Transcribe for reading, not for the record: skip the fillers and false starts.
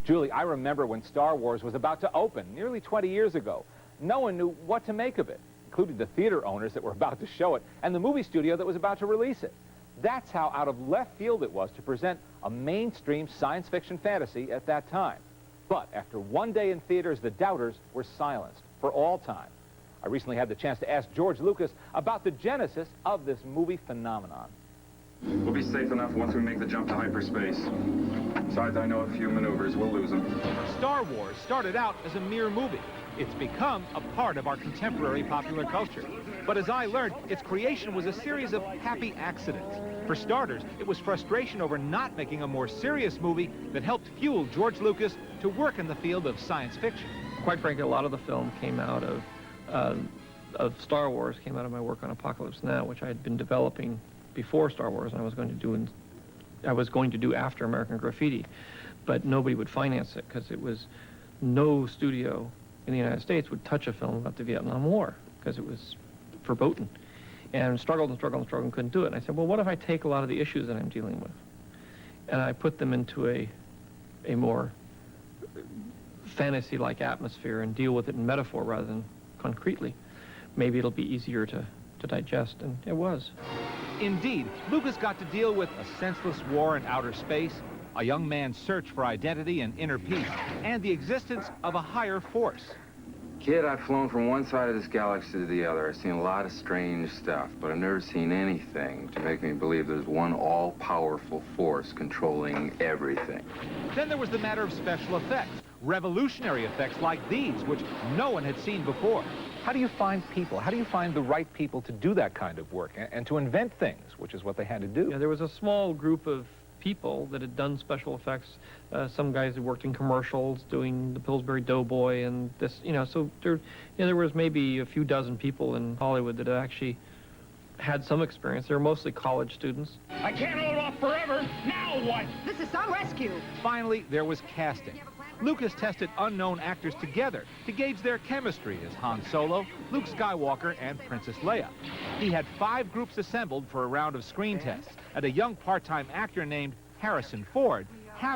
Julie, I remember when Star Wars was about to open nearly 20 years ago. No one knew what to make of it, including the theater owners that were about to show it and the movie studio that was about to release it. That's how out of left field it was to present a mainstream science fiction fantasy at that time. But after one day in theaters, the doubters were silenced for all time. I recently had the chance to ask George Lucas about the genesis of this movie phenomenon. We'll be safe enough once we make the jump to hyperspace. Besides, I know a few maneuvers. We'll lose them. Star Wars started out as a mere movie. It's become a part of our contemporary popular culture. But as I learned, its creation was a series of happy accidents. For starters, it was frustration over not making a more serious movie that helped fuel George Lucas to work in the field of science fiction. Quite frankly, a lot of the film came out of Star Wars, came out of my work on Apocalypse Now, which I had been developing before Star Wars, and I was going to do after American Graffiti, but nobody would finance it because it was no studio in the United States would touch a film about the Vietnam War because it was verboten, and struggled and struggled and struggled and couldn't do it. And I said, well, what if I take a lot of the issues that I'm dealing with and I put them into a more fantasy-like atmosphere and deal with it in metaphor rather than concretely? Maybe it'll be easier to digest, and it was. Indeed, Lucas got to deal with a senseless war in outer space, a young man's search for identity and inner peace, and the existence of a higher force. Kid, I've flown from one side of this galaxy to the other. I've seen a lot of strange stuff, but I've never seen anything to make me believe there's one all-powerful force controlling everything. Then there was the matter of special effects, revolutionary effects like these, which no one had seen before. How do you find people? How do you find the right people to do that kind of work and to invent things, which is what they had to do? Yeah, there was a small group of people that had done special effects. Some guys had worked in commercials doing the Pillsbury Doughboy and this, so there was maybe a few dozen people in Hollywood that had actually had some experience. They were mostly college students. I can't hold off forever. Now what? This is some rescue. Finally, there was casting. Lucas tested unknown actors together to gauge their chemistry as Han Solo, Luke Skywalker, and Princess Leia. He had 5 groups assembled for a round of screen tests, and a young part-time actor named Harrison Ford